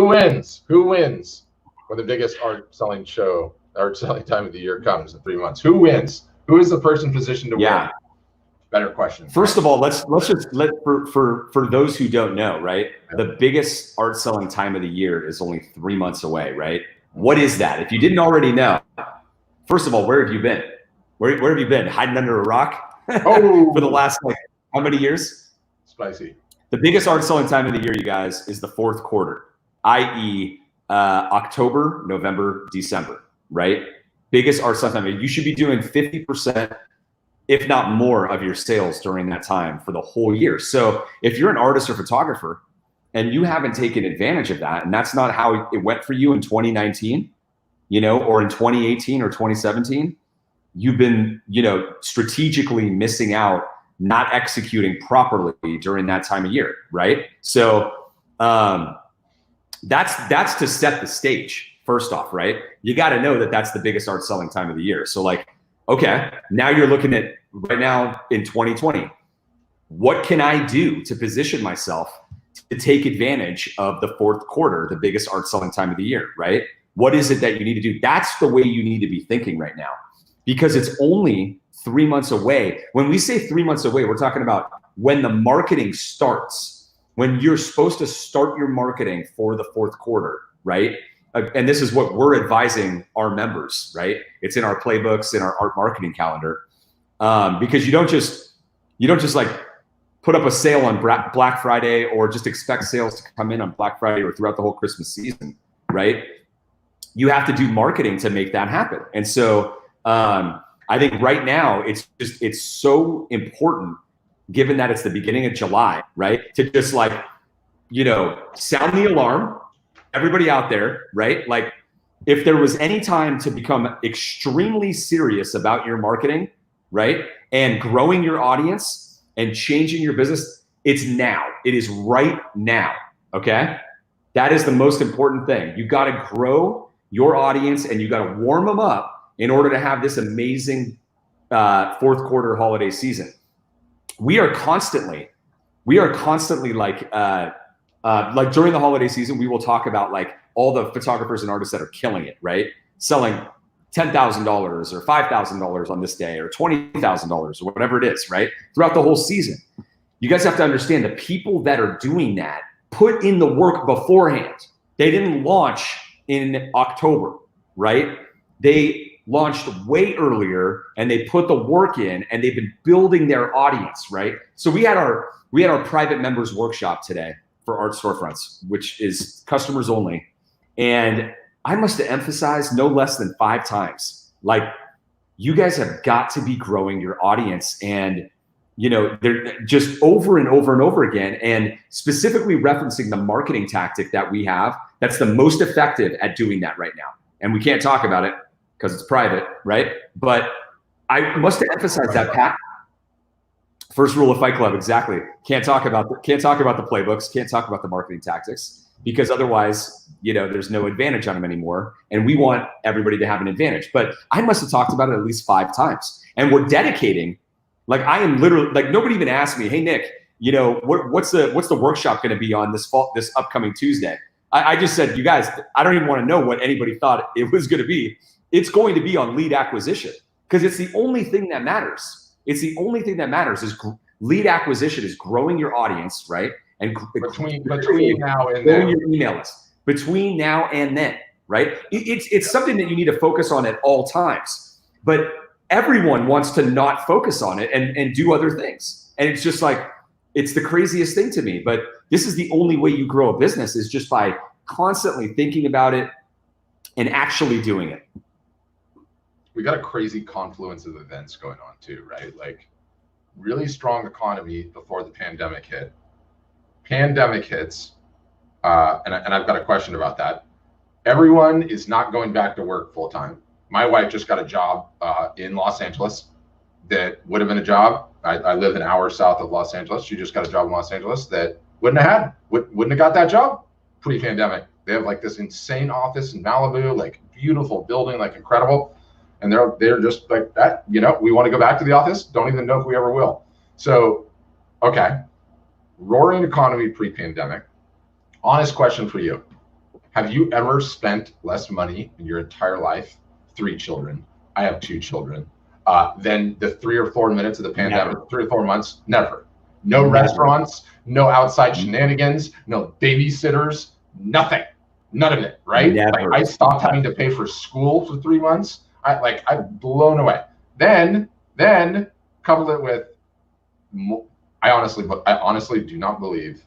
Who wins? Who wins when the biggest art selling time of the year comes in 3 months? Who wins? Who is the person positioned to win? Better question. First of all, let's just for those who don't know, right? The biggest art selling time of the year is only 3 months away, right? What is that? If you didn't already know, first of all, where have you been? Where have you been? Hiding under a rock for the last how many years? Spicy. The biggest art selling time of the year, you guys, is the fourth quarter, i.e. October, November, December, right? Biggest art selling time. You should be doing 50%, if not more, of your sales during that time for the whole year. So if you're an artist or photographer and you haven't taken advantage of that, and that's not how it went for you in 2019, or in 2018 or 2017, you've been, strategically missing out, not executing properly during that time of year, right? So that's to set the stage, first off, right? You got to know that that's the biggest art selling time of the year. So okay, now you're looking at right now in 2020, what can I do to position myself to take advantage of the fourth quarter, the biggest art selling time of the year, right? What is it that you need to do? That's the way you need to be thinking right now, because it's only 3 months away. When we say 3 months away, we're talking about when the marketing starts, when you're supposed to start your marketing for the fourth quarter, right? And this is what we're advising our members, right? It's in our playbooks, in our art marketing calendar, because you don't just put up a sale on Black Friday or just expect sales to come in on Black Friday or throughout the whole Christmas season, right? You have to do marketing to make that happen. And so I think right now it's so important, given that it's the beginning of July, right? To just sound the alarm, everybody out there, right? If there was any time to become extremely serious about your marketing, right? And growing your audience and changing your business, it's now. It is right now, okay? That is the most important thing. You got to grow your audience and you got to warm them up in order to have this amazing fourth quarter holiday season. We are constantly during the holiday season, we will talk about all the photographers and artists that are killing it, right? Selling $10,000 or $5,000 on this day or $20,000 or whatever it is, right? Throughout the whole season. You guys have to understand the people that are doing that put in the work beforehand. They didn't launch in October, right? They launched way earlier and they put the work in and they've been building their audience, right? So we had our private members workshop today for Art Storefronts, which is customers only. And I must have emphasized no less than 5 times, you guys have got to be growing your audience, and they're just over and over and over again, and specifically referencing the marketing tactic that we have that's the most effective at doing that right now. And we can't talk about it because it's private, right? But I must have emphasized that, Pat. First rule of Fight Club, exactly. Can't talk about the playbooks, can't talk about the marketing tactics, because otherwise, there's no advantage on them anymore. And we want everybody to have an advantage. But I must have talked about it at least 5 times. And we're dedicating, I am literally, nobody even asked me, hey, Nick, what's the workshop going to be on this upcoming Tuesday? I just said, you guys, I don't even want to know what anybody thought it was going to be. It's going to be on lead acquisition, because it's the only thing that matters. It's the only thing that matters is lead acquisition, is growing your audience, right? And between now and then, your email list between now and then, right? It's something that you need to focus on at all times, but everyone wants to not focus on it and do other things. And it's just it's the craziest thing to me, but this is the only way you grow a business, is just by constantly thinking about it and actually doing it. We got a crazy confluence of events going on too, right? Really strong economy before the pandemic hit. Pandemic hits, and I've got a question about that. Everyone is not going back to work full time. My wife just got a job in Los Angeles that would have been a job. I live an hour south of Los Angeles. She just got a job in Los Angeles that wouldn't have got that job pre-pandemic. They have this insane office in Malibu, beautiful building, incredible. And they're just that, we want to go back to the office. Don't even know if we ever will. So, okay. Roaring economy pre-pandemic. Honest question for you. Have you ever spent less money in your entire life? 3 children. I have 2 children. Than the 3 or 4 minutes of the pandemic, Never. 3 or 4 months? Never. No Never. restaurants, no outside shenanigans, no babysitters, nothing. None of it, right? Never. Like, I stopped having to pay for school for 3 months. I'm blown away. Then couple it with, I honestly do not believe,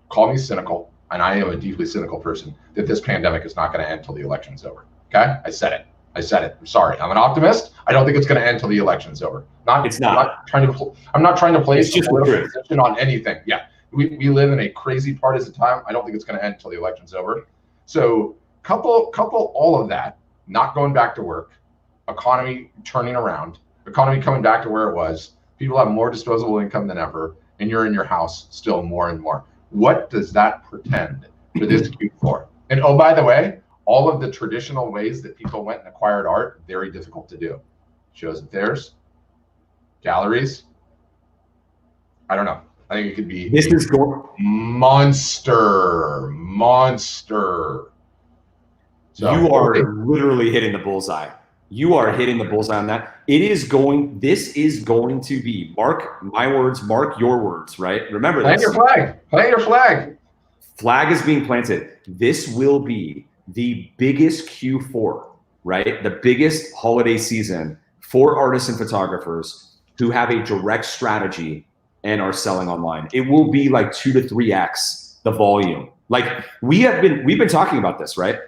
call me cynical, and I am a deeply cynical person, that this pandemic is not going to end until the election's over. Okay? I said it. I'm sorry. I'm an optimist. I don't think it's going to end until the election's over. It's not. I'm not trying to place a political position on anything. Yeah. We live in a crazy partisan time. I don't think it's going to end until the election's over. So couple all of that, not going back to work, economy turning around, economy coming back to where it was, people have more disposable income than ever, and you're in your house still more and more. What does that portend for this Q4? And oh, by the way, all of the traditional ways that people went and acquired art, very difficult to do. Shows and fairs, galleries. I don't know. I think it could be monster. So, you are literally hitting the bullseye. You are hitting the bullseye on that. This is going to be, mark my words, mark your words, right? Remember plant your flag. Plant your flag. Flag is being planted. This will be the biggest Q4, right? The biggest holiday season for artists and photographers who have a direct strategy and are selling online. It will be like 2 to 3x the volume. Like we've been talking about this, right?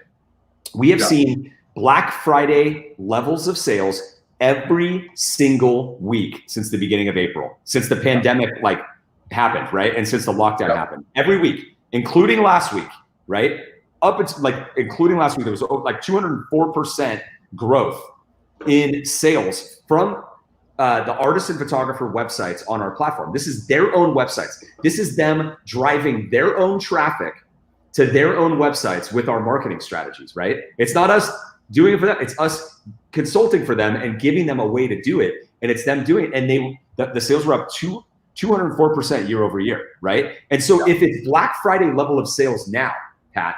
We have seen Black Friday levels of sales every single week since the beginning of April, since the pandemic happened, right? And since the lockdown happened, every week, including last week, right? Including last week, there was like 204% growth in sales from the artist and photographer websites on our platform. This is their own websites. This is them driving their own traffic to their own websites with our marketing strategies, right? It's not us doing it for them. It's us consulting for them and giving them a way to do it. And it's them doing it. And the sales were up 204% year over year, right? And so if it's Black Friday level of sales now, Pat,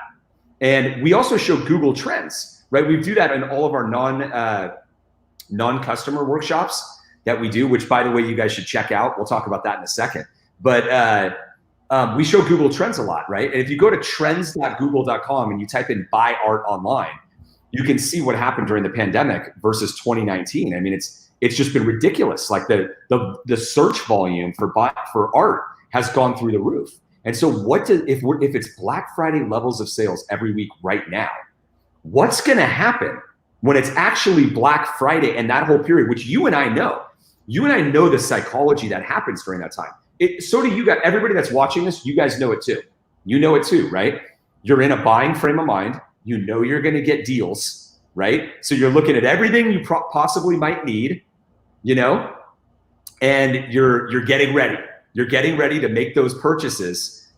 and we also show Google Trends, right? We do that in all of our non-customer workshops that we do, which by the way, you guys should check out. We'll talk about that in a second. But we show Google Trends a lot, right? And if you go to trends.google.com and you type in buy art online, you can see what happened during the pandemic versus 2019. I mean, it's just been ridiculous. Like the search volume for art has gone through the roof. And so if it's Black Friday levels of sales every week right now, what's going to happen when it's actually Black Friday and that whole period, which you and I know the psychology that happens during that time. So do you guys, everybody that's watching this, you guys know it too. You know it too, right? You're in a buying frame of mind. You know you're going to get deals, right? So you're looking at everything you possibly might need, and you're getting ready. You're getting ready to make those purchases,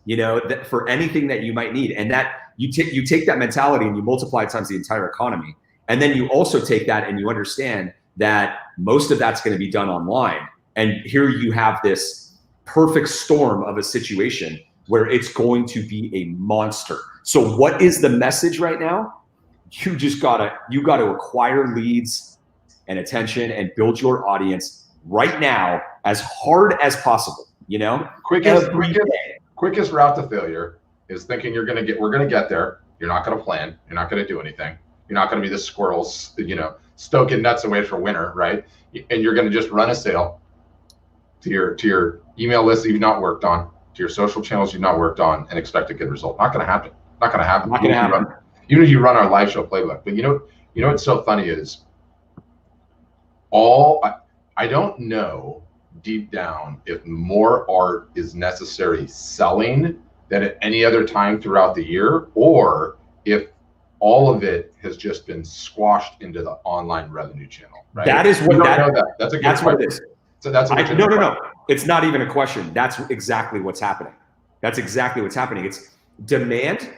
for anything that you might need. And that you take that mentality and you multiply it times the entire economy. And then you also take that and you understand that most of that's going to be done online. And here you have this perfect storm of a situation where it's going to be a monster. So what is the message right now? You gotta acquire leads and attention and build your audience right now as hard as possible. Quickest route to failure is thinking we're gonna get there. You're not gonna plan. You're not gonna do anything. You're not gonna be the squirrels, stoking nuts away for winter, right? And you're gonna just run a sale to your email list that you've not worked on, to your social channels you've not worked on, and expect a good result. Not gonna happen. Not gonna happen. Even if you run our live show playbook. But you know what's so funny is I don't know deep down if more art is necessary selling than at any other time throughout the year, or if all of it has just been squashed into the online revenue channel. Right? That is what That's a good question. What it is. So that's no. It's not even a question. That's exactly what's happening. That's exactly what's happening. It's demand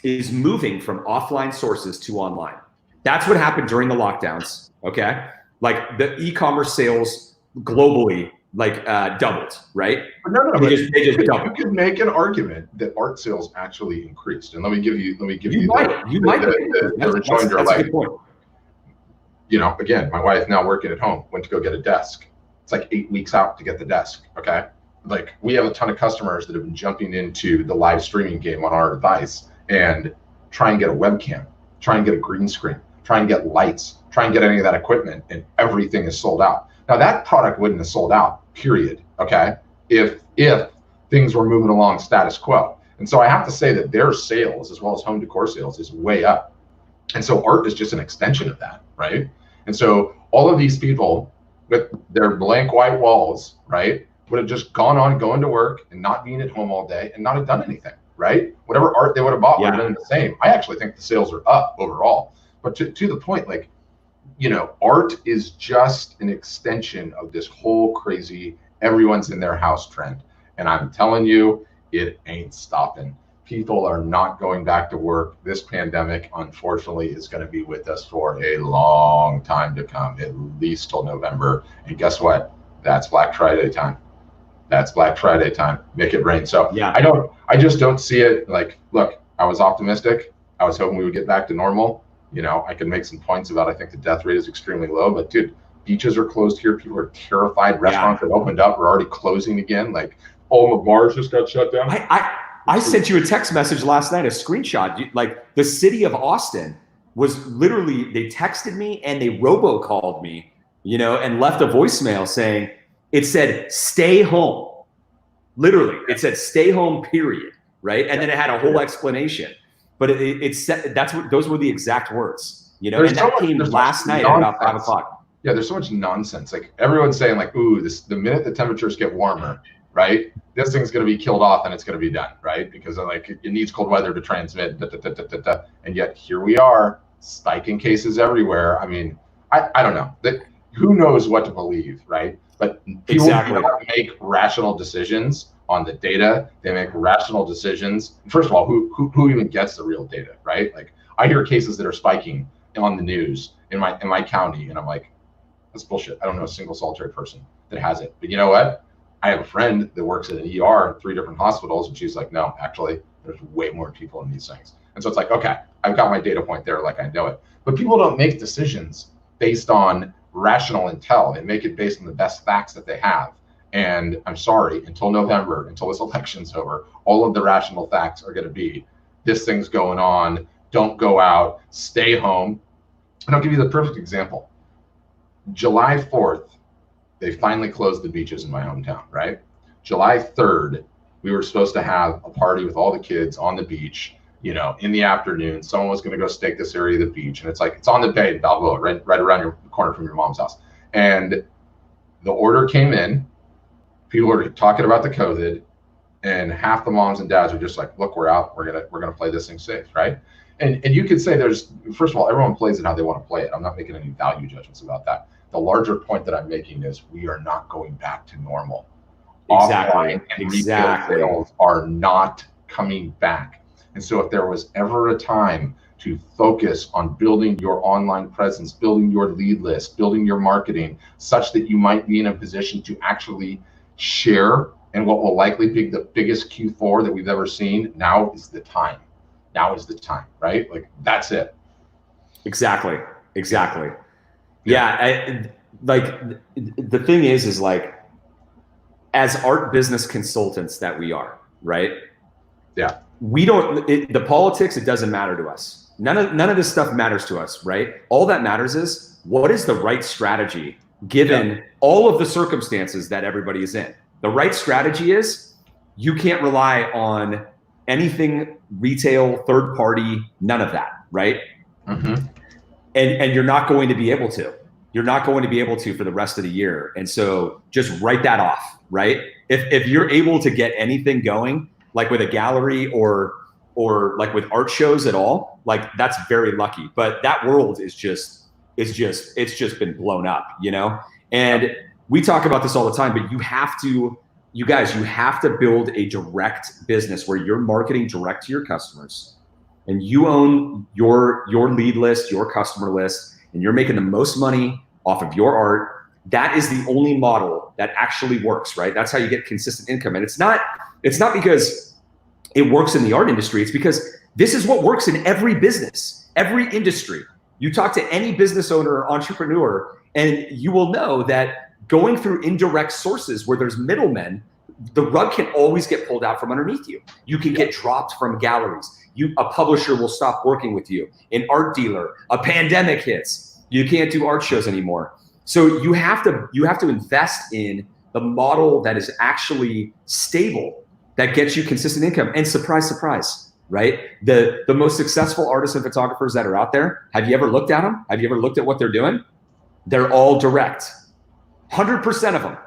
is moving from offline sources to online. That's what happened during the lockdowns. Okay, like the e-commerce sales globally doubled, right? No, They just doubled. You could make an argument that art sales actually increased. And let me give you the rejoinder. That's a good point. You know, again, my wife now working at home, went to go get a desk. It's like 8 weeks out to get the desk. Okay. Like we have a ton of customers that have been jumping into the live streaming game on our device and try and get a webcam, try and get a green screen, try and get lights, try and get any of that equipment, and everything is sold out. Now that product wouldn't have sold out, period. Okay. If things were moving along status quo. And so I have to say that their sales as well as home decor sales is way up. And so art is just an extension of that, right? And so all of these people with their blank white walls, right, would have just gone on going to work and not being at home all day and not have done anything, right? Whatever art they would have bought would have been the same. I actually think the sales are up overall. But to the point, like, you know, art is just an extension of this whole crazy everyone's in their house trend. And I'm telling you, it ain't stopping. People are not going back to work. This pandemic, unfortunately, is going to be with us for a long time to come, at least till November. And guess what? That's Black Friday time. That's Black Friday time. Make it rain. So yeah, I just don't see it. Like, look, I was optimistic. I was hoping we would get back to normal. You know, I can make some points about, I think the death rate is extremely low, but dude, beaches are closed here. People are terrified. Restaurants have opened up. We're already closing again. Like all the bars just got shut down. I sent you a text message last night, a screenshot. Like the city of Austin was literally, they texted me and they robocalled me, you know, and left a voicemail saying, it said, stay home. Literally, it said, stay home, period. Right. And then it had a whole explanation, but it said, those were the exact words, you know, and that came last night at about 5 o'clock. Yeah. There's so much nonsense. Like everyone's saying like, ooh, the minute the temperatures get warmer, right, this thing's going to be killed off and it's going to be done, right? Because like it needs cold weather to transmit, and yet here we are, spiking cases everywhere. I mean, I don't know. Who knows what to believe, right? But people make rational decisions on the data. They make rational decisions. First of all, who even gets the real data, right? Like I hear cases that are spiking on the news in my county, and I'm like, that's bullshit. I don't know a single solitary person that has it. But you know what? I have a friend that works at an ER in 3 different hospitals, and she's like, no, actually, there's way more people in these things. And so it's like, okay, I've got my data point there, like I know it. But people don't make decisions based on rational intel. They make it based on the best facts that they have. And I'm sorry, until November, until this election's over, all of the rational facts are going to be, this thing's going on, don't go out, stay home. And I'll give you the perfect example. July 4th, they finally closed the beaches in my hometown, right? July 3rd, we were supposed to have a party with all the kids on the beach, you know, in the afternoon. Someone was going to go stake this area of the beach. And it's like, it's on the bay in Balboa, right around your corner from your mom's house. And the order came in. People are talking about the COVID, and half the moms and dads are just like, look, we're out. We're gonna play this thing safe, right? And you could say there's, first of all, everyone plays it how they want to play it. I'm not making any value judgments about that. The larger point that I'm making is we are not going back to normal. Exactly. Retail sales are not coming back. And so if there was ever a time to focus on building your online presence, building your lead list, building your marketing, such that you might be in a position to actually share in what will likely be the biggest Q4 that we've ever seen, now is the time. Now is the time, right? Like that's it. Exactly. Yeah. Like the thing is like, as art business consultants that we are, right? Yeah. We don't, the politics, it doesn't matter to us. None of this stuff matters to us, right? All that matters is what is the right strategy given all of the circumstances that everybody is in. The right strategy is you can't rely on anything retail, third party, none of that, right? Mm-hmm. And you're not going to be able to. You're not going to be able to for the rest of the year. And so just write that off, right? If you're able to get anything going, like with a gallery or like with art shows at all, like that's very lucky. But that world is just it's just been blown up, you know? And we talk about this all the time, but you guys have to build a direct business where you're marketing direct to your customers and you own your lead list, your customer list, and you're making the most money off of your art that is the only model that actually works, right? That's how you get consistent income. And it's not because it works in the art industry. It's because this is what works in every business, every industry. You talk to any business owner or entrepreneur, and you will know that going through indirect sources where there's middlemen, the rug can always get pulled out from underneath you. You can get dropped from galleries. A publisher will stop working with you. An art dealer, a pandemic hits. You can't do art shows anymore. So you have to invest in the model that is actually stable, that gets you consistent income. And surprise, surprise, right? The most successful artists and photographers that are out there, have you ever looked at them? Have you ever looked at what they're doing? They're all direct. 100% of them.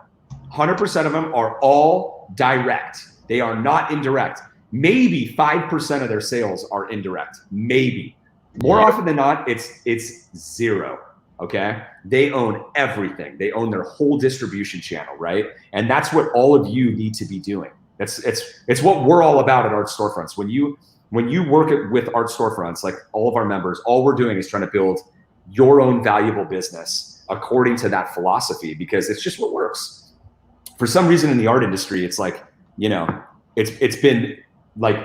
100% of them are all direct. They are not indirect. Maybe 5% of their sales are indirect. Maybe. More often than not, it's zero. Okay. They own everything. They own their whole distribution channel, right? And that's what all of you need to be doing. It's what we're all about at Art Storefronts. When you work with Art Storefronts, like all of our members, all we're doing is trying to build your own valuable business according to that philosophy, because it's just what works. For some reason in the art industry, it's like, it's been like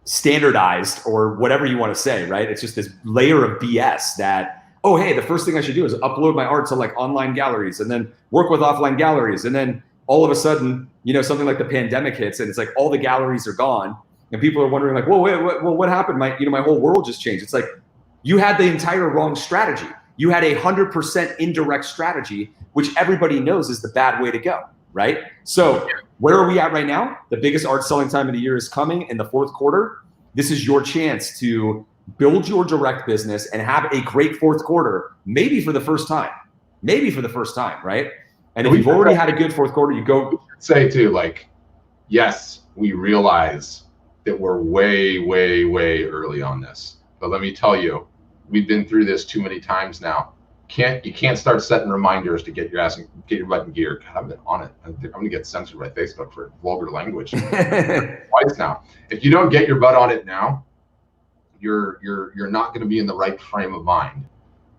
standardized or whatever you want to say, right? It's just this layer of BS that, oh, hey, the first thing I should do is upload my art to like online galleries and then work with offline galleries. And then all of a sudden, something like the pandemic hits and it's like all the galleries are gone and people are wondering like, whoa, what happened? My whole world just changed. It's like, you had the entire wrong strategy. You had 100% indirect strategy, which everybody knows is the bad way to go, right? So where are we at right now? The biggest art selling time of the year is coming in the fourth quarter. This is your chance to build your direct business and have a great fourth quarter, maybe for the first time, right? And if you've already had a good fourth quarter, you go say too, like, yes, we realize that we're way, way, way early on this. But let me tell you, we've been through this too many times now. You can't start setting reminders to get your butt in gear. God, I've been on it. I'm gonna get censored by Facebook for vulgar language twice now. If you don't get your butt on it now, you're not going to be in the right frame of mind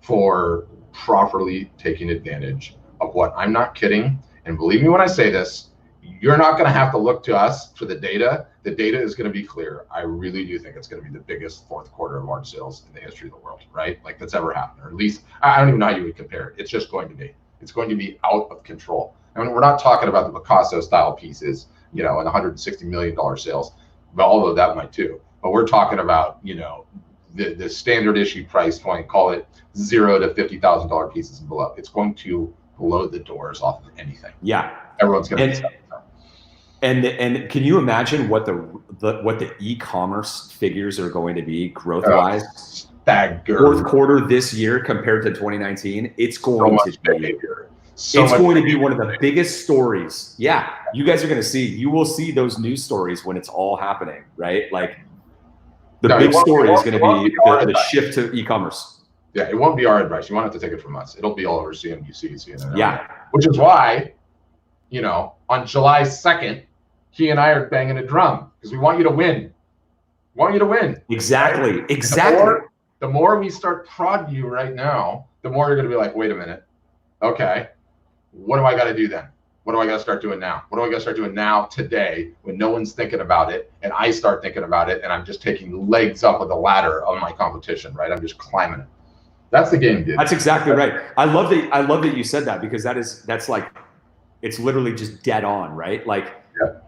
for properly taking advantage of what. I'm not kidding. And believe me when I say this, you're not going to have to look to us for the data. The data is going to be clear. I really do think it's going to be the biggest fourth quarter of art sales in the history of the world, right? Like that's ever happened, or at least I don't even know how you would compare it. It's just going to be. It's going to be out of control. I mean, we're not talking about the Picasso style pieces, and $160 million sales, but although that might too. But we're talking about, the standard issue price point, call it $0 to $50,000 pieces and below. It's going to blow the doors off of anything. Yeah, everyone's going to. And can you imagine what the e-commerce figures are going to be growth wise? Fourth quarter this year compared to 2019, it's going to be one of the biggest stories. Yeah, you guys are going to see. You will see those news stories when it's all happening, right? Like. The big story is going to be the shift to e-commerce. Yeah, it won't be our advice. You won't have to take it from us. It'll be all over CNBC, CNN. Yeah. Which is why, on July 2nd, he and I are banging a drum because we want you to win. Exactly. Right? Exactly. The more we start prodding you right now, the more you're going to be like, wait a minute. Okay, what do I got to do then? What do I got to start doing now? What do I got to start doing now today when no one's thinking about it and I start thinking about it and I'm just taking legs up of the ladder of my competition, right? I'm just climbing it. That's the game, dude. That's exactly right. I love that you said that because that's like, it's literally just dead on, right? Like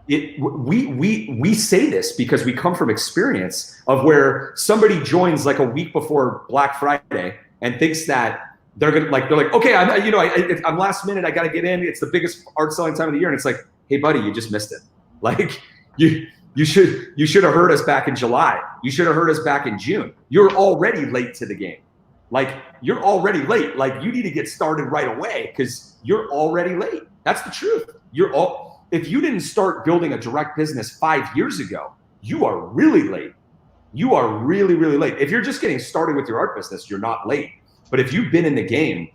we say this because we come from experience of where somebody joins like a week before Black Friday and thinks that they're like, okay, I'm last minute. I got to get in. It's the biggest art selling time of the year. And it's like, hey buddy, you just missed it. Like you should have heard us back in July. You should have heard us back in June. You're already late to the game. Like you're already late. Like you need to get started right away because you're already late. That's the truth. If you didn't start building a direct business 5 years ago, you are really late. You are really, really late. If you're just getting started with your art business, you're not late. But if you've been in the game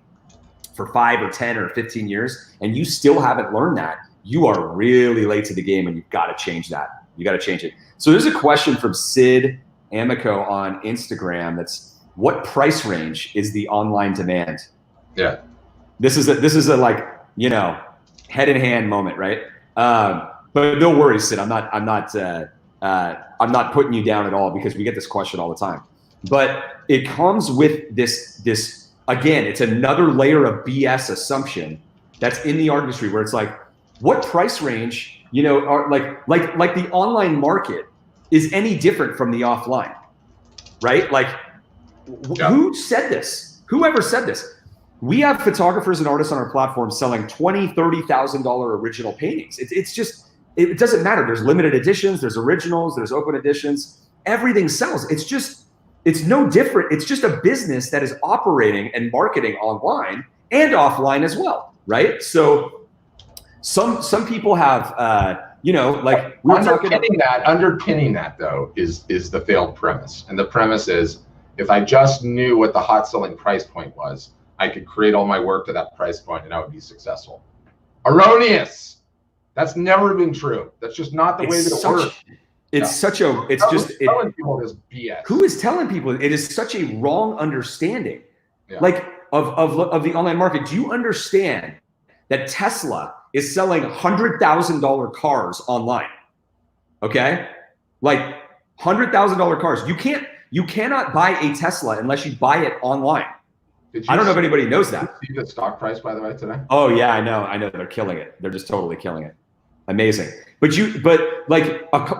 for 5 or 10 or 15 years and you still haven't learned that, you are really late to the game and you've got to change that. You got to change it. So there's a question from Sid Amico on Instagram. That's what price range is the online demand? Yeah. This is a like, you know, head in hand moment, right? But no worries, Sid. I'm not putting you down at all, because we get this question all the time. But it comes with this again, it's another layer of BS assumption that's in the art industry, where it's like, what price range, you know, are like the online market is any different from the offline, right? Like, who said this? Whoever said this? We have photographers and artists on our platform selling $20,000, $30,000 original paintings. It's just, it doesn't matter. There's limited editions, there's originals, there's open editions. Everything sells. It's no different. It's just a business that is operating and marketing online and offline as well, right? So some people have, you know, like we were talking about. Underpinning that though is the failed premise, and the premise is, if I just knew what the hot selling price point was, I could create all my work to that price point and I would be successful. Erroneous. That's never been true. That's just not the way that it works. Telling people this BS. Who is telling people? It is such a wrong understanding, like of the online market. Do you understand that Tesla is selling $100,000 cars online? Okay, like $100,000 cars. You cannot buy a Tesla unless you buy it online. I don't know if anybody knows that. Did you see the stock price, by the way, today? Oh yeah, I know. They're killing it. They're just totally killing it. Amazing. But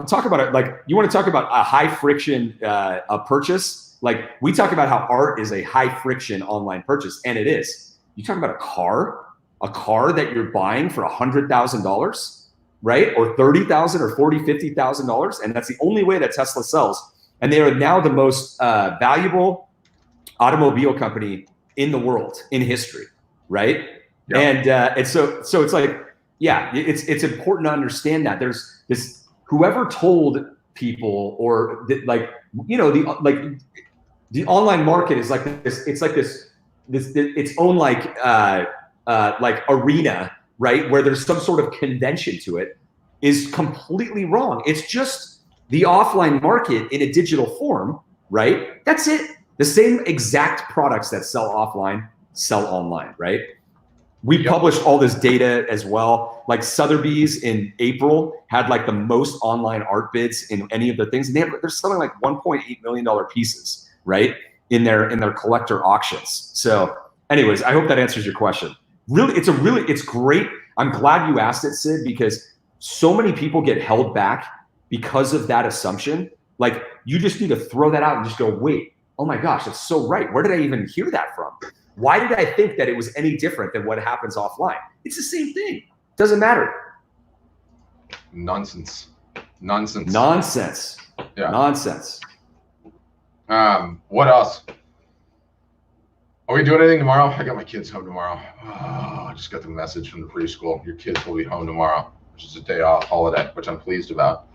talk about it. Like, you want to talk about a high friction a purchase? Like, we talk about how art is a high friction online purchase, and it is. You talk about a car that you're buying for $100,000, right? Or $30,000 or $40,000, $50,000, and that's the only way that Tesla sells. And they are now the most valuable automobile company in the world, in history, right? Yep. And so it's like, yeah, it's important to understand that there's this, whoever told people, or the online market is like this. It's like this its own like arena, right? Where there's some sort of convention to it, is completely wrong. It's just the offline market in a digital form, right? That's it. The same exact products that sell offline sell online, right? We published all this data as well. Like Sotheby's in April had like the most online art bids in any of the things. And they're selling like $1.8 million pieces, right? In their collector auctions. So anyways, I hope that answers your question. Really, it's great. I'm glad you asked it, Sid, because so many people get held back because of that assumption. Like, you just need to throw that out and just go, wait, oh my gosh, that's so right. Where did I even hear that from? Why did I think that it was any different than what happens offline? It's the same thing. Doesn't matter. Nonsense. Yeah. Nonsense. What else? Are we doing anything tomorrow? I got my kids home tomorrow. Oh, I just got the message from the preschool. Your kids will be home tomorrow, which is a day off holiday, which I'm pleased about.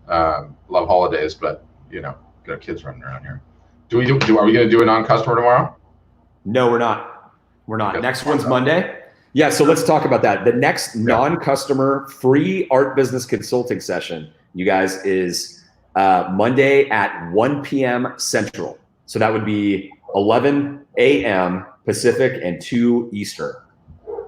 Love holidays, but you know, got kids running around here. Are we going to do a non-customer tomorrow? No, we're not. Next one's Monday. Yeah, so let's talk about that. The next non-customer free art business consulting session, you guys, is Monday at 1 p.m. Central. So that would be 11 a.m. Pacific and 2 Eastern.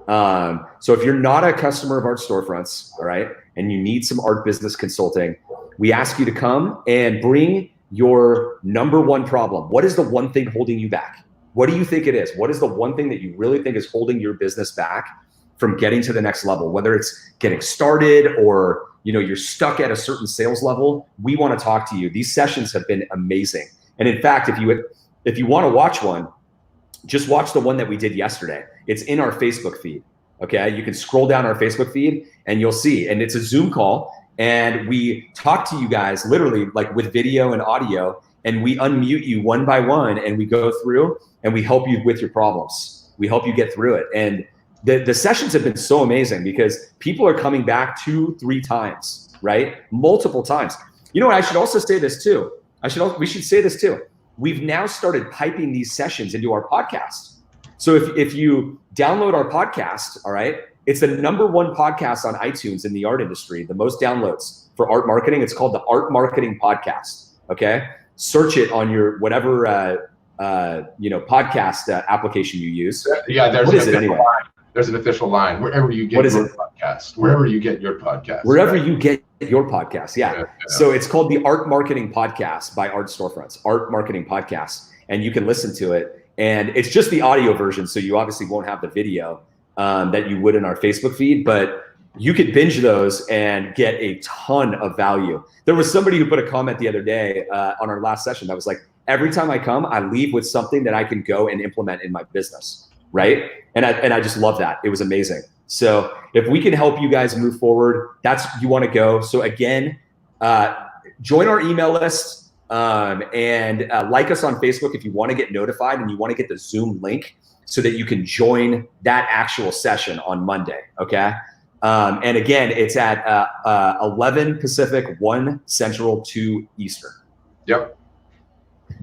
So if you're not a customer of Art Storefronts, all right, and you need some art business consulting, we ask you to come and bring your number one problem. What is the one thing holding you back? What do you think it is? What is the one thing that you really think is holding your business back from getting to the next level? Whether it's getting started or, you know, you're stuck at a certain sales level, we want to talk to you. These sessions have been amazing. And in fact, if you want to watch one, just watch the one that we did yesterday. It's in our Facebook feed. Okay, you can scroll down our Facebook feed and you'll see. And it's a Zoom call, and we talk to you guys literally like with video and audio, and we unmute you one by one, and we go through and we help you with your problems. We help you get through it. And the sessions have been so amazing because people are coming back 2-3 times, right? Multiple times. You know what? I should also say this too. We should say this too. We've now started piping these sessions into our podcast. So if you download our podcast, all right, it's the #1 podcast on iTunes in the art industry, the most downloads for art marketing. It's called the Art Marketing Podcast. Okay, search it on your whatever podcast application you use. Yeah, there's what is it anyway? There's an official line. Wherever you get your podcast. Wherever you get your podcast. Wherever you get your podcast. Yeah. So it's called the Art Marketing Podcast by Art Storefronts. Art Marketing Podcast, and you can listen to it. And it's just the audio version, so you obviously won't have the video that you would in our Facebook feed, but you could binge those and get a ton of value. There was somebody who put a comment the other day on our last session that was like, every time I come, I leave with something that I can go and implement in my business, right? And I just love that. It was amazing. So if we can help you guys move forward, that's you want to go. So again, join our email list and like us on Facebook if you want to get notified and you want to get the Zoom link so that you can join that actual session on Monday, okay? And again, it's at 11 Pacific, 1 Central, 2 Eastern. Yep.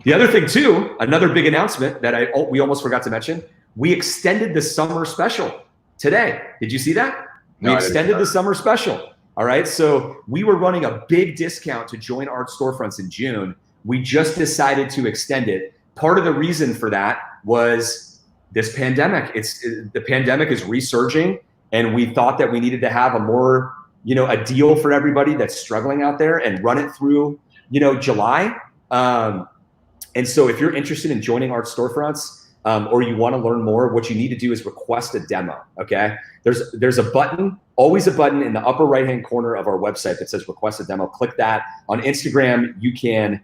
The other thing too, another big announcement that we almost forgot to mention, we extended the summer special today. Did you see that? We extended the summer special. All right. So we were running a big discount to join Art Storefronts in June. We just decided to extend it. Part of the reason for that was this pandemic. The pandemic is resurging, and we thought that we needed to have a deal for everybody that's struggling out there and run it through, July. And so if you're interested in joining Art Storefronts, or you want to learn more, what you need to do is request a demo, okay? There's a button, always a button in the upper right-hand corner of our website that says request a demo. Click that. On Instagram, you can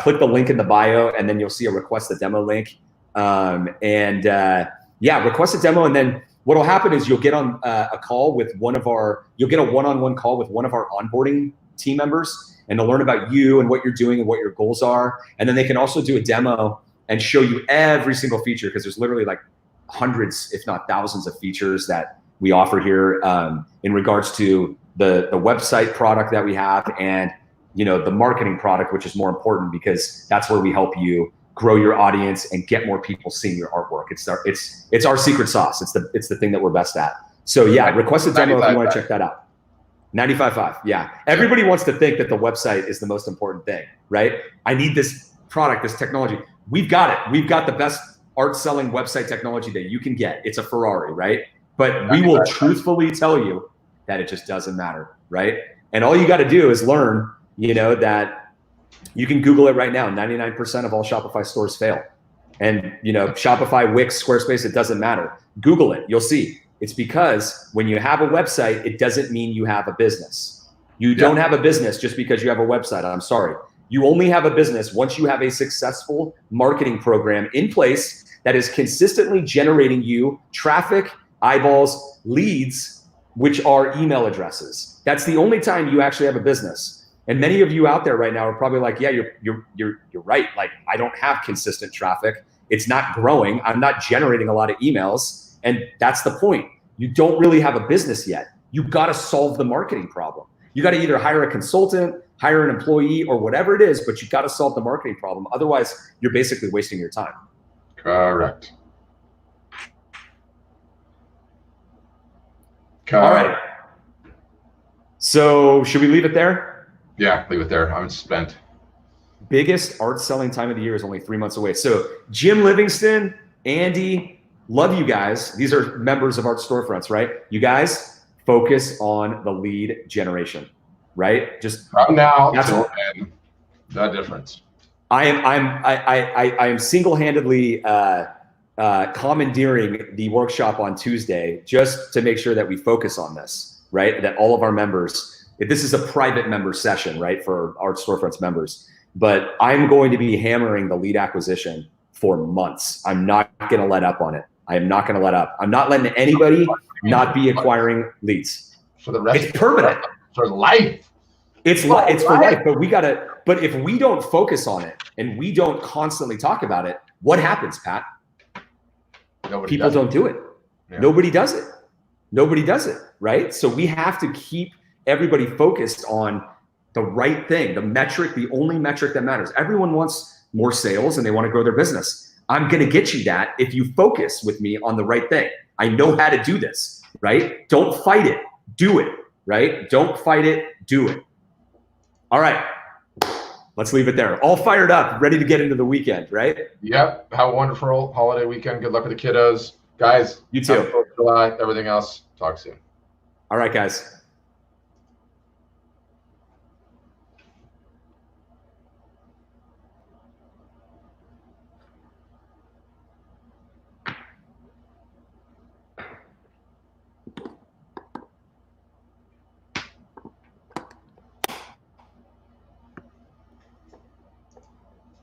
click the link in the bio, and then you'll see a request a demo link. Request a demo, and then what'll happen is you'll get on a call with you'll get a one-on-one call with one of our onboarding team members, and they'll learn about you and what you're doing and what your goals are. And then they can also do a demo and show you every single feature, because there's literally like hundreds, if not thousands of features that we offer here in regards to the website product that we have and, the marketing product, which is more important because that's where we help you grow your audience and get more people seeing your artwork. It's our secret sauce. It's the thing that we're best at. So yeah, request a demo if you want to check that out. 95.5. Yeah. Everybody wants to think that the website is the most important thing, right? I need this product, this technology. We've got it. We've got the best art selling website technology that you can get. It's a Ferrari, right? But we will truthfully tell you that it just doesn't matter, right? And all you got to do is learn, that you can Google it right now. 99% of all Shopify stores fail. And, Shopify, Wix, Squarespace, it doesn't matter. Google it. You'll see. It's because when you have a website, it doesn't mean you have a business. You don't have a business just because you have a website. I'm sorry. You only have a business once you have a successful marketing program in place that is consistently generating you traffic, eyeballs, leads, which are email addresses. That's the only time you actually have a business. And many of you out there right now are probably like, yeah, you're right. Like, I don't have consistent traffic. It's not growing. I'm not generating a lot of emails. And that's the point. You don't really have a business yet. You got to solve the marketing problem. You got to either hire a consultant, hire an employee, or whatever it is, but you got to solve the marketing problem. Otherwise, you're basically wasting your time. Correct. All right. So should we leave it there? Yeah, leave it there. I'm spent. Biggest art selling time of the year is only 3 months away. So Jim Livingston, Andy, love you guys. These are members of Art Storefronts, right? You guys focus on the lead generation, right? Just from now till then, the difference. I am single-handedly commandeering the workshop on Tuesday just to make sure that we focus on this, right? That all of our members, this is a private member session, right, for Art Storefronts members. But I'm going to be hammering the lead acquisition for months. I'm not going to let up on it. I am not going to let up. I'm not letting anybody not be acquiring leads. For the rest, it's permanent. For life. It's for life. But we gotta. But if we don't focus on it and we don't constantly talk about it, what happens, Pat? People don't do it. Yeah. Nobody does it. Nobody does it, right? So we have to keep everybody focused on the right thing, the metric, the only metric that matters. Everyone wants more sales and they want to grow their business. I'm going to get you that if you focus with me on the right thing. I know how to do this, right? Don't fight it. Do it, right? Don't fight it. Do it. All right. Let's leave it there. All fired up, ready to get into the weekend, right? Yep. Have a wonderful holiday weekend. Good luck with the kiddos. Guys, You too. July, everything else. Talk soon. All right, guys.